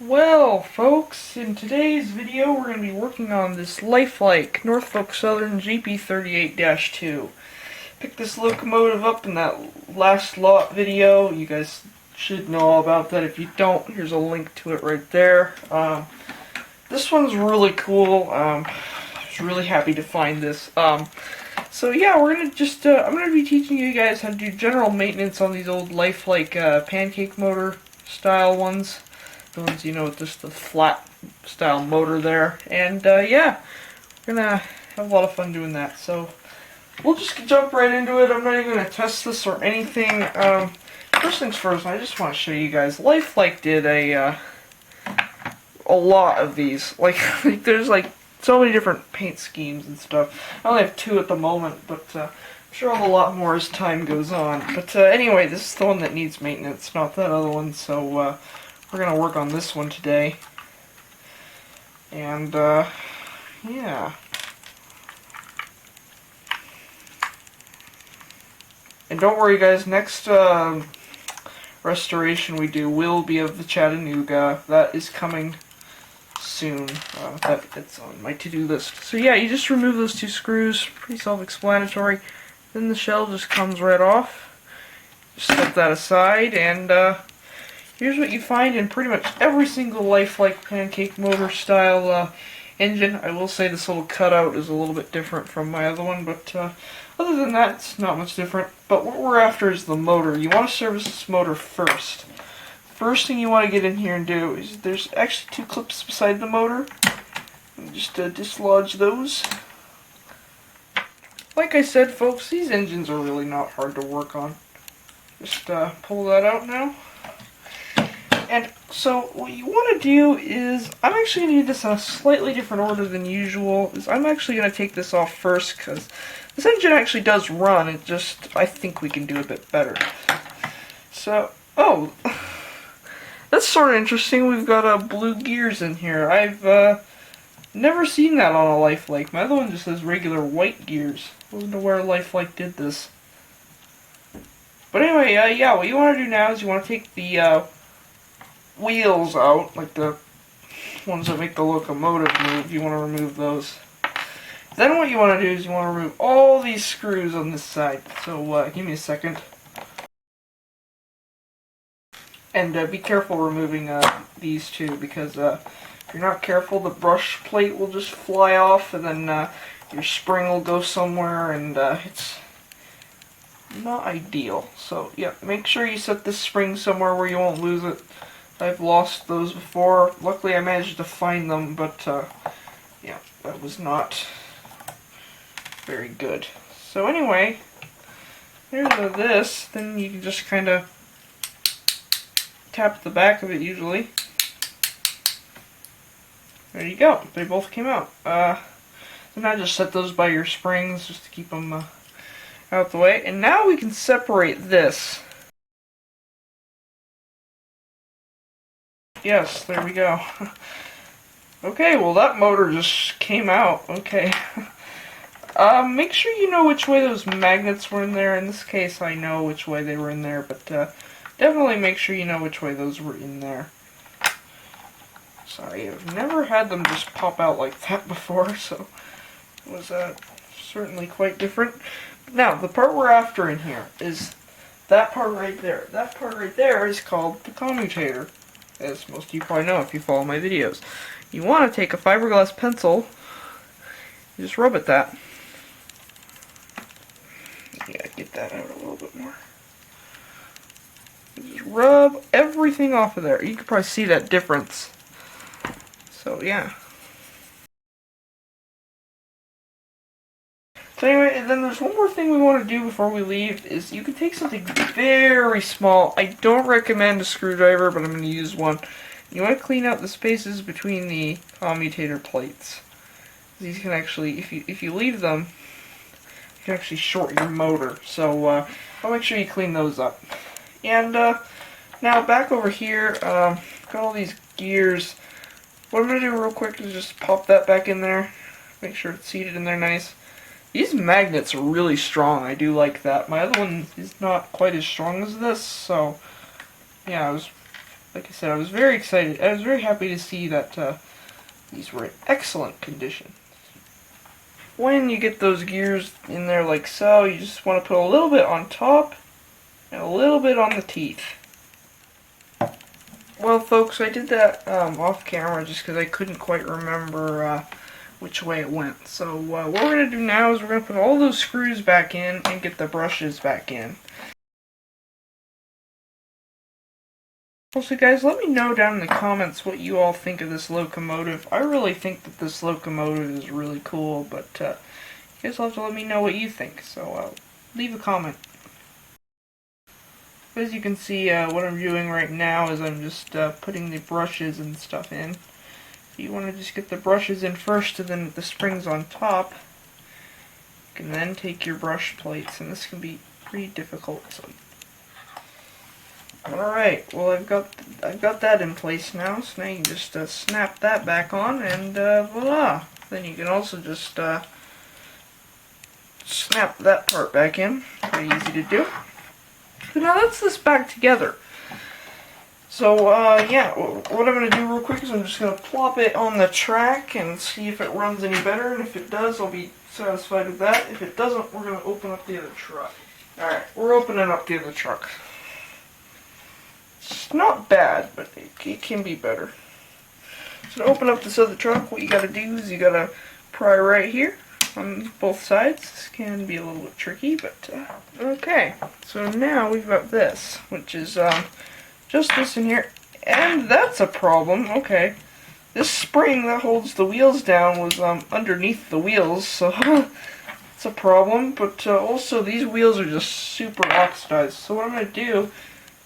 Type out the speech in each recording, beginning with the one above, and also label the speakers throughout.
Speaker 1: Well, folks, in today's video we're going to be working on this Life Like Norfolk Southern GP38-2. Picked this locomotive up in that last lot video. You guys should know all about that. If you don't, here's a link to it right there. This one's really cool. I was really happy to find this. So yeah, we're going to just, I'm going to be teaching you guys how to do general maintenance on these old Life Like Pancake Motor style ones. The ones, you know, with just the flat style motor there. And yeah, we're gonna have a lot of fun doing that. So we'll just jump right into it. I'm not even gonna test this or anything. First things first, I just want to show you guys. Life Like did a lot of these. Like there's like so many different paint schemes and stuff. I only have 2 at the moment, but I'm sure I'll have a lot more as time goes on. But anyway, this is the one that needs maintenance, not that other one. So we're going to work on this one today. And, yeah. And don't worry, guys, next restoration we do will be of the Chattanooga. That is coming soon. That's on my to-do list. So yeah, you just remove those 2 screws. Pretty self-explanatory. Then the shell just comes right off. Just set that aside, and here's what you find in pretty much every single Life Like Pancake Motor style engine. I will say this little cutout is a little bit different from my other one, but other than that, it's not much different. But what we're after is the motor. You want to service this motor first. First thing you want to get in here and do is there's actually 2 clips beside the motor. Just dislodge those. Like I said, folks, these engines are really not hard to work on. Just pull that out now. And so what you want to do is, I'm actually going to do this in a slightly different order than usual. I'm actually going to take this off first because this engine actually does run. It just, I think we can do a bit better. So, oh, that's sort of interesting. We've got blue gears in here. I've never seen that on a Life Like. My other one just has regular white gears. I wonder where Life Like did this. But anyway, yeah, what you want to do now is you want to take the wheels out, like the ones that make the locomotive move. You want to remove those. Then what you want to do is you want to remove all these screws on this side. So give me a second. And be careful removing these 2, because if you're not careful, the brush plate will just fly off, and then your spring will go somewhere, and it's not ideal. So yeah, make sure you set this spring somewhere where you won't lose it. I've lost those before. Luckily I managed to find them, but yeah, that was not very good. So anyway, there's this. Then you can just kind of tap the back of it usually. There you go. They both came out. So now just set those by your springs just to keep them out the way. And now we can separate this. Yes, there we go. Okay, well that motor just came out. Okay. Make sure you know which way those magnets were in there. In this case, I know which way they were in there, but definitely make sure you know which way those were in there. Sorry, I've never had them just pop out like that before, so it was certainly quite different. Now, the part we're after in here is that part right there. That part right there is called the commutator, as most of you probably know if you follow my videos. You want to take a fiberglass pencil, you just rub at that. Yeah, get that out a little bit more. You just rub everything off of there. You can probably see that difference. So yeah. So anyway, and then there's one more thing we want to do before we leave, is you can take something very small. I don't recommend a screwdriver, but I'm going to use one. You want to clean out the spaces between the commutator plates. These can actually, if you leave them, you can actually short your motor. So I'll make sure you clean those up. And now back over here, got all these gears. What I'm going to do real quick is just pop that back in there. Make sure it's seated in there nice. These magnets are really strong. I do like that. My other one is not quite as strong as this, so yeah, I was like I said, I was very excited. I was very happy to see that these were in excellent condition. When you get those gears in there like so, you just want to put a little bit on top and a little bit on the teeth. Well, folks, I did that off camera just because I couldn't quite remember which way it went. So what we're going to do now is we're going to put all those screws back in and get the brushes back in. Also, guys, let me know down in the comments what you all think of this locomotive. I really think that this locomotive is really cool, but you guys will have to let me know what you think. So leave a comment. As you can see, what I'm doing right now is I'm just putting the brushes and stuff in. You want to just get the brushes in first and then the springs on top. You can then take your brush plates, and this can be pretty difficult. So. Alright, well I've got that in place now, so now you can just snap that back on, and voila! Then you can also just snap that part back in. Pretty easy to do. So now that's this back together. So yeah, what I'm going to do real quick is I'm just going to plop it on the track and see if it runs any better, and if it does, I'll be satisfied with that. If it doesn't, we're going to open up the other truck. Alright, we're opening up the other truck. It's not bad, but it can be better. So to open up this other truck, what you gotta do is you gotta pry right here on both sides. This can be a little bit tricky, but okay. So now we've got this, which is just this in here, and that's a problem. Okay, this spring that holds the wheels down was underneath the wheels, so it's a problem. But also these wheels are just super oxidized. So what I'm gonna do,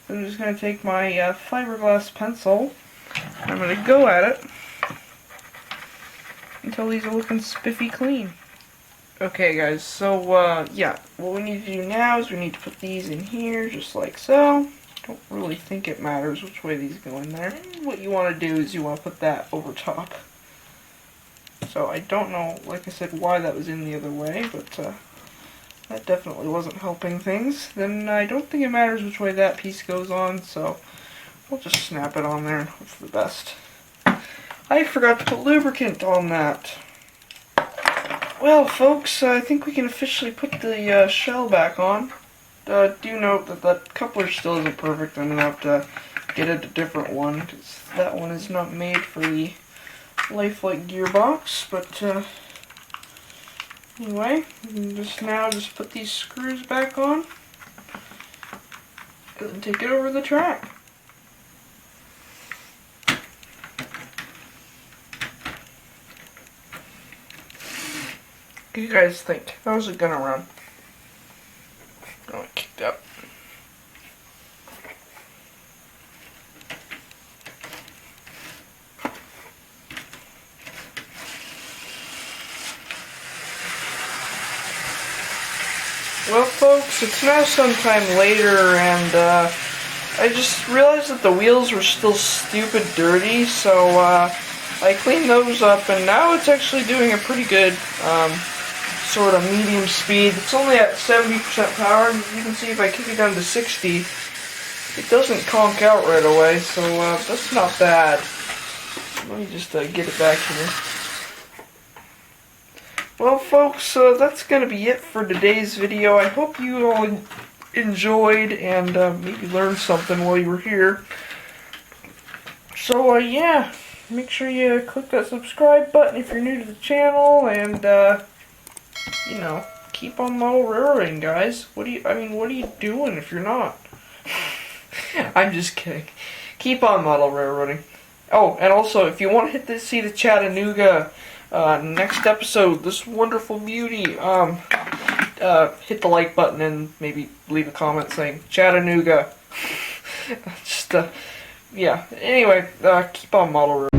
Speaker 1: I'm just going to take my fiberglass pencil, I'm going to go at it until these are looking spiffy clean. Okay guys, so yeah, what we need to do now is we need to put these in here just like so. Don't really think it matters which way these go in there. And what you want to do is you want to put that over top. So I don't know, like I said, why that was in the other way, but that definitely wasn't helping things. Then I don't think it matters which way that piece goes on, so we'll just snap it on there and hope for the best. I forgot to put lubricant on that. Well, folks, I think we can officially put the shell back on. Do note that that coupler still isn't perfect. I'm going to have to get a different one, because that one is not made for the Life Like gearbox, but anyway, we can just put these screws back on and then take it over the track. What do you guys think? How's it gonna run? Oh, it kicked up. Well, folks, it's now sometime later, and I just realized that the wheels were still stupid dirty, so I cleaned those up, and now it's actually doing a pretty good sort of medium speed. It's only at 70% power, and you can see if I kick it down to 60, it doesn't conk out right away, so that's not bad. Let me just get it back here. Well, folks, that's going to be it for today's video. I hope you all enjoyed and maybe learned something while you were here. So, yeah, make sure you click that subscribe button if you're new to the channel, and, you know, keep on model railroading, guys. What are you doing if you're not? I'm just kidding. Keep on model railroading. Oh, and also, if you want to see the Chattanooga next episode, this wonderful beauty, hit the like button and maybe leave a comment saying Chattanooga. Just, yeah. Anyway, keep on model railroading.